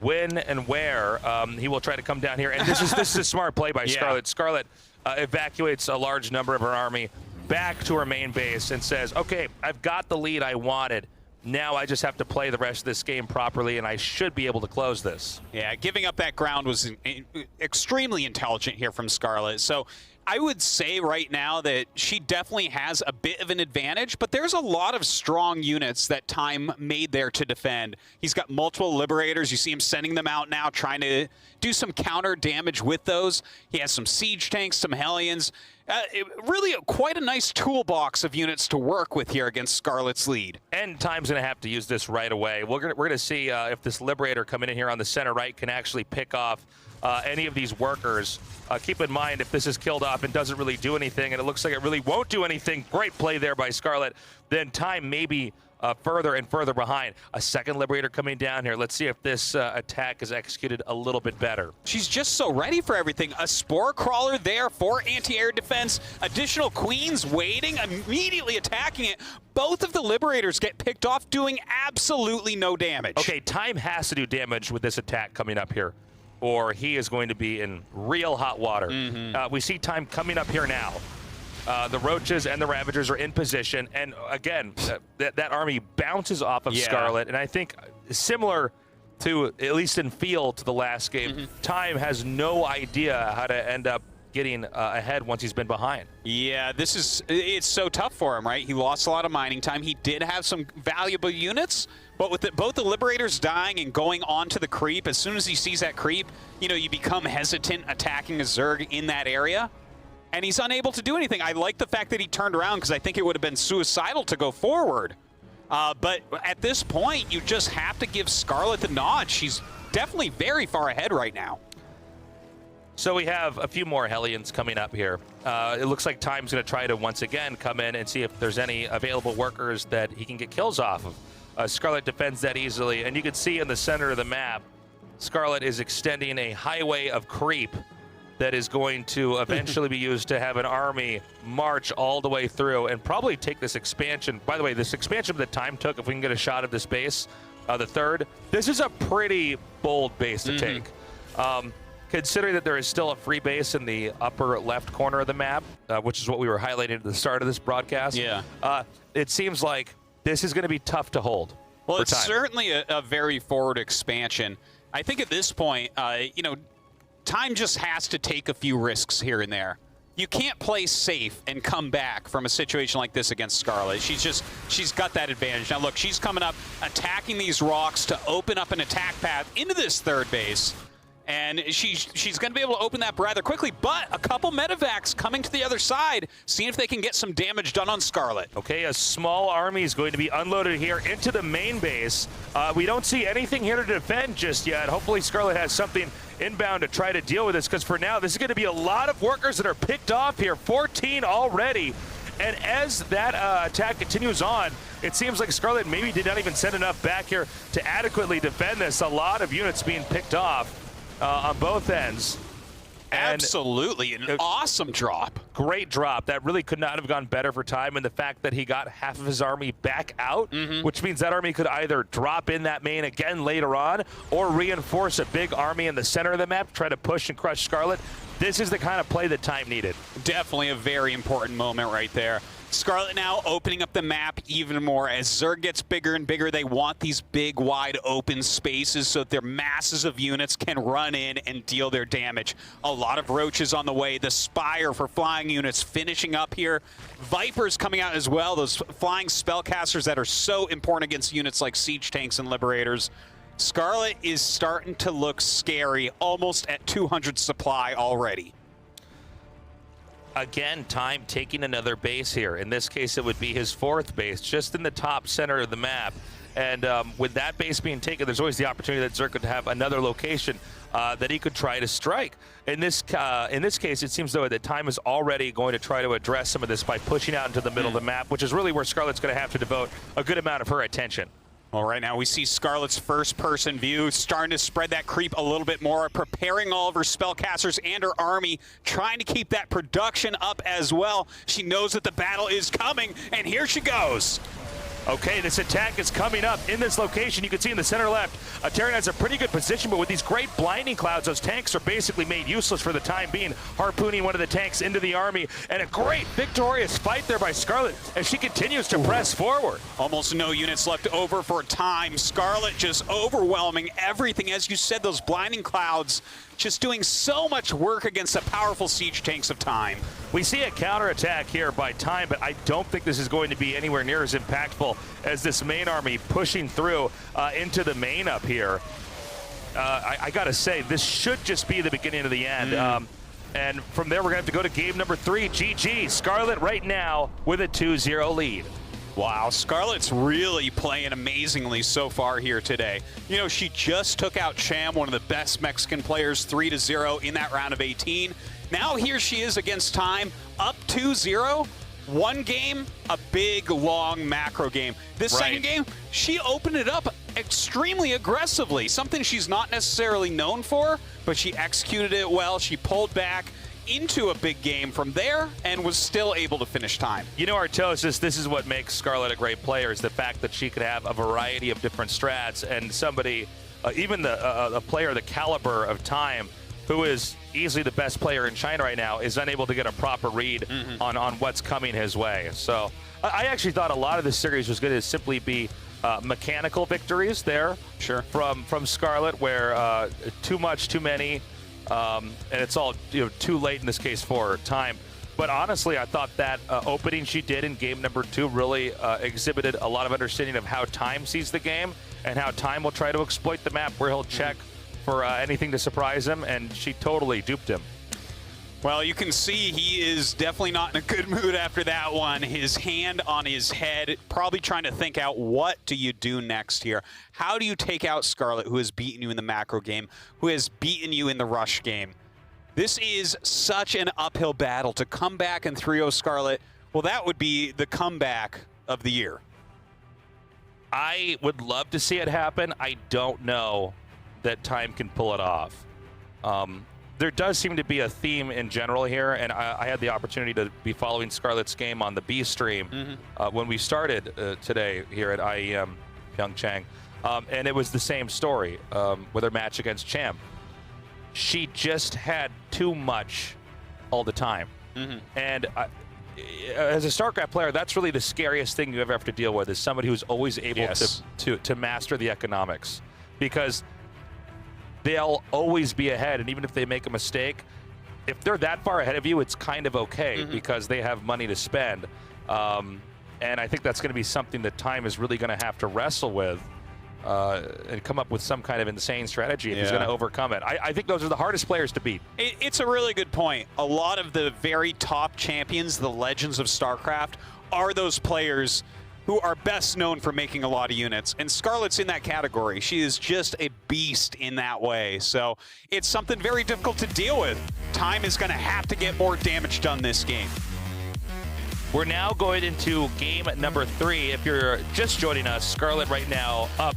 when and where he will try to come down here. And this is a smart play by Scarlett. Scarlett evacuates a large number of her army back to her main base and says, okay, I've got the lead I wanted. Now I just have to play the rest of this game properly, and I should be able to close this. Yeah, giving up that ground was extremely intelligent here from Scarlett. So I would say right now that she definitely has a bit of an advantage, but there's a lot of strong units that time made there to defend. He's got multiple Liberators. You see him sending them out now, trying to do some counter damage with those. He has some Siege Tanks, some Hellions. Really quite a nice toolbox of units to work with here against Scarlett's lead. And time's going to have to use this right away. We're going to see if this Liberator coming in here on the center right can actually pick off any of these workers. Keep in mind, if this is killed off and doesn't really do anything, and it looks like it really won't do anything, great play there by Scarlett, then time maybe further and further behind. A second Liberator coming down here. Let's see if this attack is executed a little bit better. She's just so ready for everything. A Spore Crawler there for anti-air defense. Additional Queens waiting, immediately attacking it. Both of the Liberators get picked off, doing absolutely no damage. Okay, Time has to do damage with this attack coming up here, or he is going to be in real hot water. We see Time coming up here now. The Roaches and the Ravagers are in position, and again, that army bounces off of Scarlett, and I think similar to, at least in feel, to the last game, Time has no idea how to end up getting ahead once he's been behind. Yeah, it's so tough for him, right? He lost a lot of mining time. He did have some valuable units, but with both the Liberators dying and going onto the creep, as soon as he sees that creep, you know, you become hesitant attacking a Zerg in that area. And he's unable to do anything. I like the fact that he turned around, because I think it would have been suicidal to go forward. But at this point, you just have to give Scarlett the nod. She's definitely very far ahead right now. So we have a few more Hellions coming up here. It looks like Time's going to try to once again come in and see if there's any available workers that he can get kills off of. Scarlett defends that easily, and you can see in the center of the map, Scarlett is extending a highway of creep that is going to eventually be used to have an army march all the way through and probably take this expansion. By the way, this expansion that Time took, if we can get a shot of this base, the third, this is a pretty bold base to take. Considering that there is still a free base in the upper left corner of the map, which is what we were highlighting at the start of this broadcast, it seems like this is going to be tough to hold. Well, it's certainly a very forward expansion. I think at this point, you know, Time just has to take a few risks here and there. You can't play safe and come back from a situation like this against Scarlett. She's got that advantage. Now look, she's coming up, attacking these rocks to open up an attack path into this third base. And she's going to be able to open that rather quickly, but a couple medevacs coming to the other side, seeing if they can get some damage done on Scarlett. Okay, a small army is going to be unloaded here into the main base. We don't see anything here to defend just yet. Hopefully Scarlett has something inbound to try to deal with this, because for now, this is going to be a lot of workers that are picked off here, 14 already. And as that attack continues on, it seems like Scarlett maybe did not even send enough back here to adequately defend this. A lot of units being picked off on both ends. And absolutely, an awesome drop. Great drop. That really could not have gone better for Time, and the fact that he got half of his army back out, which means that army could either drop in that main again later on or reinforce a big army in the center of the map, try to push and crush Scarlett. This is the kind of play that Time needed. Definitely a very important moment right there. Scarlett now opening up the map even more. As Zerg gets bigger and bigger, they want these big, wide open spaces so that their masses of units can run in and deal their damage. A lot of Roaches on the way. The Spire for flying units finishing up here. Vipers coming out as well. Those flying spellcasters that are so important against units like Siege Tanks and Liberators. Scarlett is starting to look scary, almost at 200 supply already. Again, Time taking another base here. In this case, it would be his fourth base, just in the top center of the map. And with that base being taken, there's always the opportunity that Zerg could have another location that he could try to strike. In this case, it seems though that Time is already going to try to address some of this by pushing out into the middle of the map, which is really where Scarlett's going to have to devote a good amount of her attention. Well, right now we see Scarlett's first-person view starting to spread that creep a little bit more, preparing all of her spellcasters and her army, trying to keep that production up as well. She knows that the battle is coming, and here she goes. Okay, this attack is coming up in this location. You can see in the center left, Terran has a pretty good position, but with these great blinding clouds, those tanks are basically made useless for the time being, harpooning one of the tanks into the army, and a great victorious fight there by Scarlett as she continues to press forward. Almost no units left over for Time. Scarlett just overwhelming everything. As you said, those blinding clouds just doing so much work against the powerful siege tanks of Time. We see a counterattack here by Time, but I don't think this is going to be anywhere near as impactful as this main army pushing through into the main up here. I gotta say, this should just be the beginning of the end. And from there, we're gonna have to go to game number 3. GG, Scarlett right now with a 2-0 lead. Wow, Scarlett's really playing amazingly so far here today. You know, she just took out Cham, one of the best Mexican players, 3-0 in that round of 18. Now here she is against Time, up 2-0. One game, a big, long macro game. This second game, she opened it up extremely aggressively, something she's not necessarily known for, but she executed it well. She pulled back into a big game from there and was still able to finish time. You know, Artosis, this is what makes Scarlett a great player, is the fact that she could have a variety of different strats, and somebody, even a player the caliber of Time, who is easily the best player in China right now, is unable to get a proper read on what's coming his way. So I actually thought a lot of this series was going to simply be mechanical victories there from Scarlett, where too much, too many, and it's all too late in this case for Time. But honestly, I thought that opening she did in game number 2 really exhibited a lot of understanding of how Time sees the game and how Time will try to exploit the map, where he'll check for anything to surprise him, and she totally duped him. Well, you can see he is definitely not in a good mood after that one. His hand on his head, probably trying to think out, what do you do next here? How do you take out Scarlett, who has beaten you in the macro game, who has beaten you in the rush game? This is such an uphill battle. To come back and 3-0 Scarlett, well, that would be the comeback of the year. I would love to see it happen. I don't know that Time can pull it off. There does seem to be a theme in general here, and I had the opportunity to be following Scarlett's game on the B stream when we started today here at IEM PyeongChang, and it was the same story with her match against Cham. She just had too much all the time, and as a StarCraft player, that's really the scariest thing you ever have to deal with, is somebody who's always able to master the economics, because they'll always be ahead, and even if they make a mistake, if they're that far ahead of you, it's kind of okay because they have money to spend. And I think that's going to be something that Time is really going to have to wrestle with and come up with some kind of insane strategy if he's going to overcome it. I think those are the hardest players to beat. It's a really good point. A lot of the very top champions, the legends of StarCraft, are those players who are best known for making a lot of units. And Scarlett's in that category. She is just a beast in that way. So it's something very difficult to deal with. Time is going to have to get more damage done this game. We're now going into game number 3. If you're just joining us, Scarlett right now up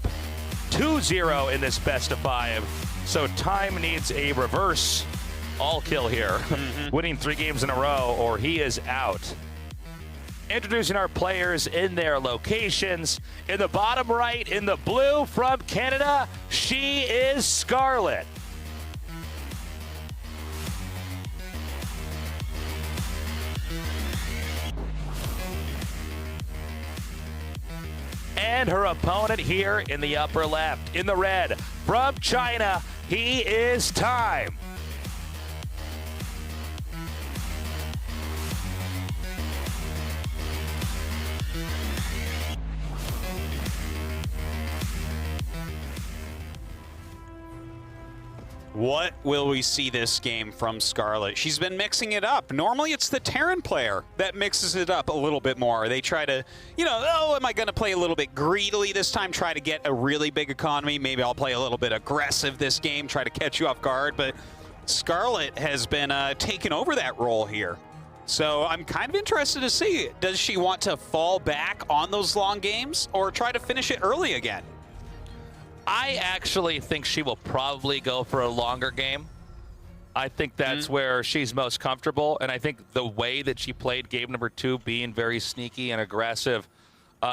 2-0 in this best of 5. So Time needs a reverse all kill here. Winning 3 games in a row, or he is out. Introducing our players in their locations. In the bottom right, in the blue from Canada, she is Scarlett. And her opponent here in the upper left, in the red, from China, he is Time. What will we see this game from Scarlett? She's been mixing it up. Normally it's the Terran player that mixes it up a little bit more. They try to, oh, am I going to play a little bit greedily this time, try to get a really big economy? Maybe I'll play a little bit aggressive this game, try to catch you off guard. But Scarlett has been taking over that role here. So I'm kind of interested to see, does she want to fall back on those long games or try to finish it early again? I actually think she will probably go for a longer game. I think that's where she's most comfortable, and I think the way that she played game number 2, being very sneaky and aggressive,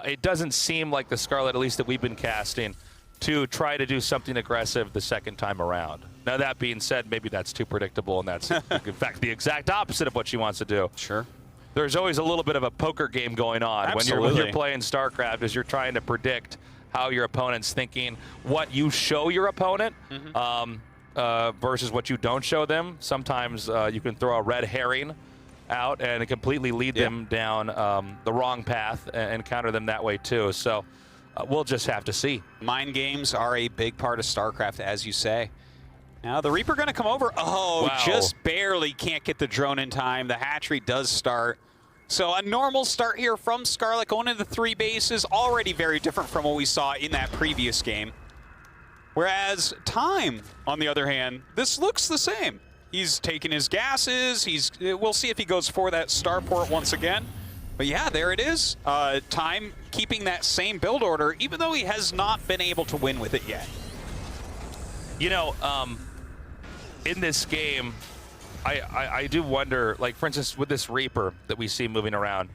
it doesn't seem like the Scarlett, at least that we've been casting, to try to do something aggressive the second time around. Now, that being said, maybe that's too predictable, and that's, in fact, the exact opposite of what she wants to do. Sure. There's always a little bit of a poker game going on when you're playing StarCraft, as you're trying to predict how your opponent's thinking, what you show your opponent versus what you don't show them. Sometimes you can throw a red herring out and completely lead them down the wrong path and counter them that way too. So we'll just have to see. Mind games are a big part of StarCraft, as you say. Now the Reaper going to come over. Oh, wow. Just barely can't get the drone in time. The hatchery does start. So a normal start here from Scarlett, going into 3 bases, already very different from what we saw in that previous game. Whereas Time, on the other hand, this looks the same. He's taking his gases. We'll see if he goes for that starport once again. But yeah, there it is. Time keeping that same build order, even though he has not been able to win with it yet. You know, in this game, I do wonder, like, for instance, with this Reaper that we see moving around,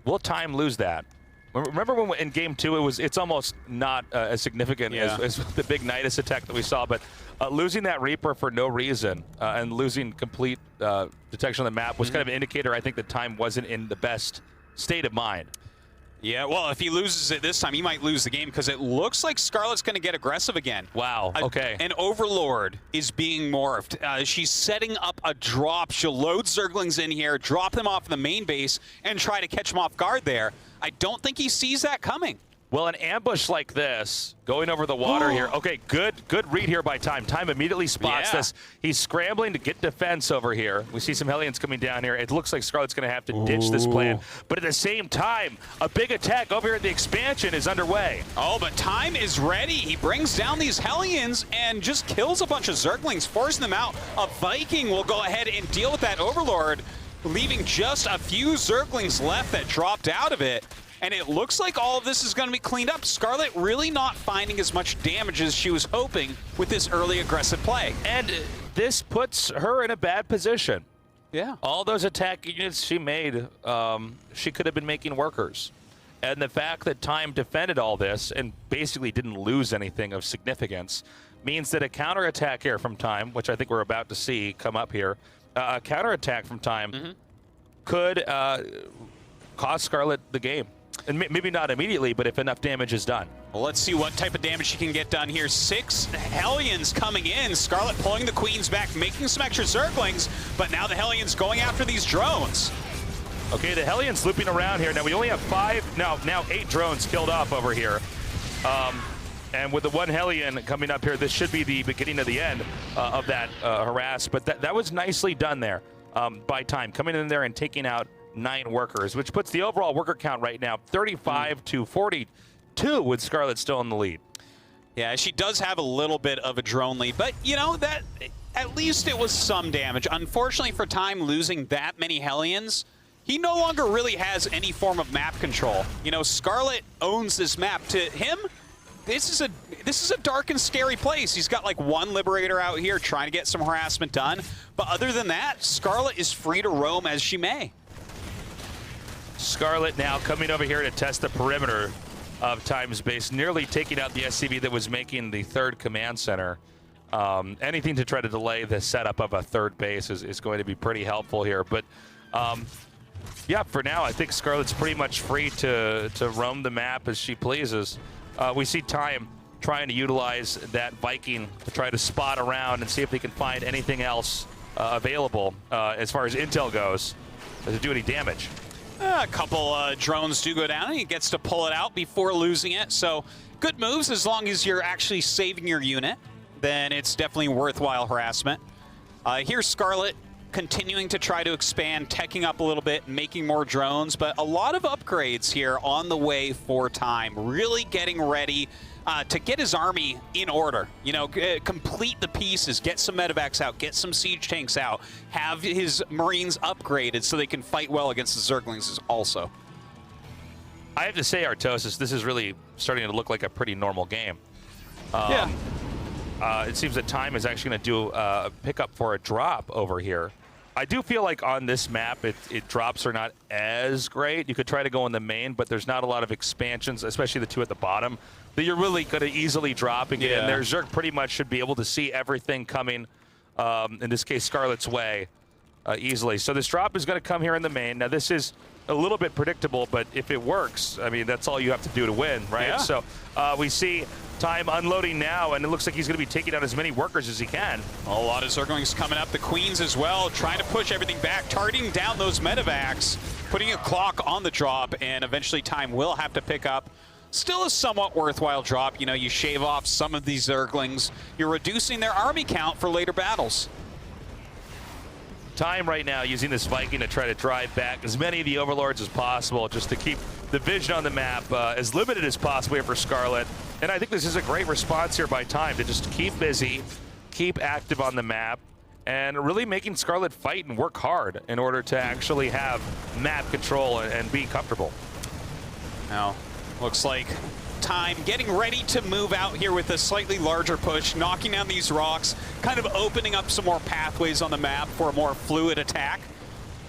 will Time lose that? Remember when in Game 2, it's almost not as significant as the big Nidus attack that we saw, but losing that Reaper for no reason and losing complete detection on the map was kind of an indicator, I think, that Time wasn't in the best state of mind. Yeah, well, if he loses it this time, he might lose the game because it looks like Scarlett's going to get aggressive again. Wow, okay. An Overlord is being morphed. She's setting up a drop. She'll load Zerglings in here, drop them off the main base, and try to catch them off guard there. I don't think he sees that coming. Well, an ambush like this, going over the water here. Okay, good read here by Time. Time immediately spots this. He's scrambling to get defense over here. We see some Hellions coming down here. It looks like Scarlett's going to have to ditch this plan. But at the same time, a big attack over here at the expansion is underway. Oh, but Time is ready. He brings down these Hellions and just kills a bunch of Zerglings, forcing them out. A Viking will go ahead and deal with that Overlord, leaving just a few Zerglings left that dropped out of it. And it looks like all of this is going to be cleaned up. Scarlett really not finding as much damage as she was hoping with this early aggressive play. And this puts her in a bad position. Yeah. All those attack units she made, she could have been making workers. And the fact that Time defended all this and basically didn't lose anything of significance means that a counterattack here from Time, which I think we're about to see come up here, a counterattack from Time could cost Scarlett the game. And maybe not immediately, but if enough damage is done. Well, let's see what type of damage she can get done here. 6 Hellions coming in. Scarlett pulling the Queens back, making some extra Zerglings, but now the Hellions going after these drones. Okay, the Hellions looping around here. Now we only have now 8 drones killed off over here. And with the 1 Hellion coming up here, this should be the beginning of the end of that harass. But that was nicely done there by Time, coming in there and taking out 9 workers, which puts the overall worker count right now 35 to 42 with Scarlett still in the lead. Yeah, she does have a little bit of a drone lead, but you know, that at least it was some damage. Unfortunately for Time, losing that many Hellions, he no longer really has any form of map control. You know, Scarlett owns this map. To him, this is a dark and scary place. He's got like 1 Liberator out here trying to get some harassment done, but other than that, Scarlett is free to roam as she may. Scarlett now coming over here to test the perimeter of Time's base, nearly taking out the SCV that was making the 3rd command center. Anything to try to delay the setup of a 3rd base is going to be pretty helpful here. But yeah, for now, I think Scarlett's pretty much free to roam the map as she pleases. We see Time trying to utilize that Viking to try to spot around and see if they can find anything else available as far as intel goes to do any damage. A couple drones do go down, and he gets to pull it out before losing it. So good moves as long as you're actually saving your unit. Then it's definitely worthwhile harassment. Here's Scarlett continuing to try to expand, teching up a little bit, making more drones, but a lot of upgrades here on the way for Time. Really getting ready to get his army in order. You know, complete the pieces, get some medevacs out, get some siege tanks out, have his Marines upgraded so they can fight well against the Zerglings also. I have to say, Artosis, this is really starting to look like a pretty normal game. It seems that Time is actually going to do a pickup for a drop over here. I do feel like on this map, drops are not as great. You could try to go in the main, but there's not a lot of expansions, especially the 2 at the bottom, that you're really going to easily drop and get in there. Zerg pretty much should be able to see everything coming, in this case, Scarlett's way, easily. So this drop is going to come here in the main. Now, this is a little bit predictable, but if it works, I mean, that's all you have to do to win, right? Yeah. So we see Time unloading now, and it looks like he's going to be taking out as many workers as he can. A lot of Zerglings coming up. The Queens as well, trying to push everything back, targeting down those medevacs, putting a clock on the drop, and eventually Time will have to pick up. Still a somewhat worthwhile drop. You know, you shave off some of these Zerglings. You're reducing their army count for later battles. Time right now using this Viking to try to drive back as many of the Overlords as possible, just to keep the vision on the map as limited as possible here for Scarlett. And I think this is a great response here by Time to just keep busy, keep active on the map, and really making Scarlett fight and work hard in order to actually have map control and be comfortable. Now, looks like Time getting ready to move out here with a slightly larger push, knocking down these rocks, kind of opening up some more pathways on the map for a more fluid attack.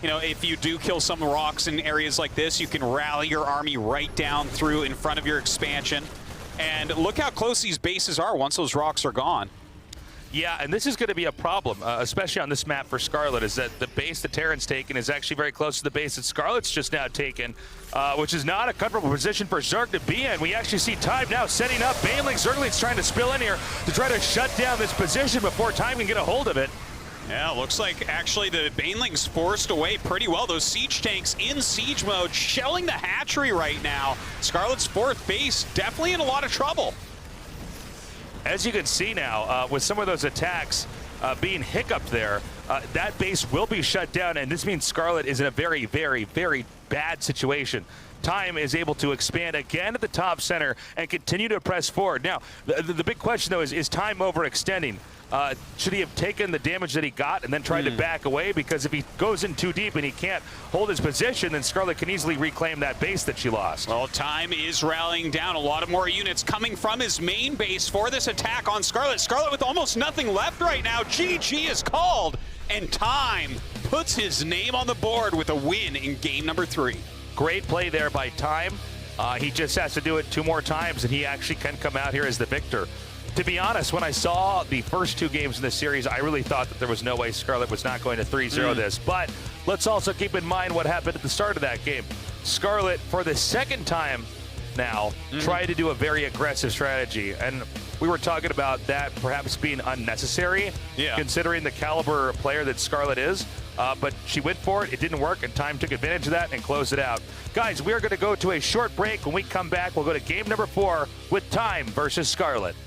You know, if you do kill some rocks in areas like this, you can rally your army right down through in front of your expansion. And look how close these bases are once those rocks are gone. Yeah, and this is going to be a problem, especially on this map for Scarlett, is that the base that Terran's taken is actually very close to the base that Scarlett's just now taken, which is not a comfortable position for Zerg to be in. We actually see Time now setting up. Baneling, Zergling's trying to spill in here to try to shut down this position before Time can get a hold of it. Yeah, looks like actually the Baneling's forced away pretty well. Those siege tanks in siege mode, shelling the hatchery right now. Scarlett's fourth base definitely in a lot of trouble. As you can see now, with some of those attacks being hiccuped there, that base will be shut down, and this means Scarlett is in a very, very, very bad situation. Time is able to expand again at the top center and continue to press forward. Now, the big question, though, is Time overextending? Should he have taken the damage that he got and then tried to back away? Because if he goes in too deep and he can't hold his position, then Scarlett can easily reclaim that base that she lost. Well, Time is rallying down. A lot of more units coming from his main base for this attack on Scarlett. Scarlett with almost nothing left right now. GG is called, and Time puts his name on the board with a win in game number 3. Great play there by Time. He just has to do it 2 more times, and he actually can come out here as the victor. To be honest, when I saw the first 2 games in this series, I really thought that there was no way Scarlett was not going to 3-0 this. But let's also keep in mind what happened at the start of that game. Scarlett, for the second time now, tried to do a very aggressive strategy. And we were talking about that perhaps being unnecessary, considering the caliber player that Scarlett is. But she went for it, it didn't work, and Time took advantage of that and closed it out. Guys, we are going to go to a short break. When we come back, we'll go to game number 4 with Time versus Scarlett.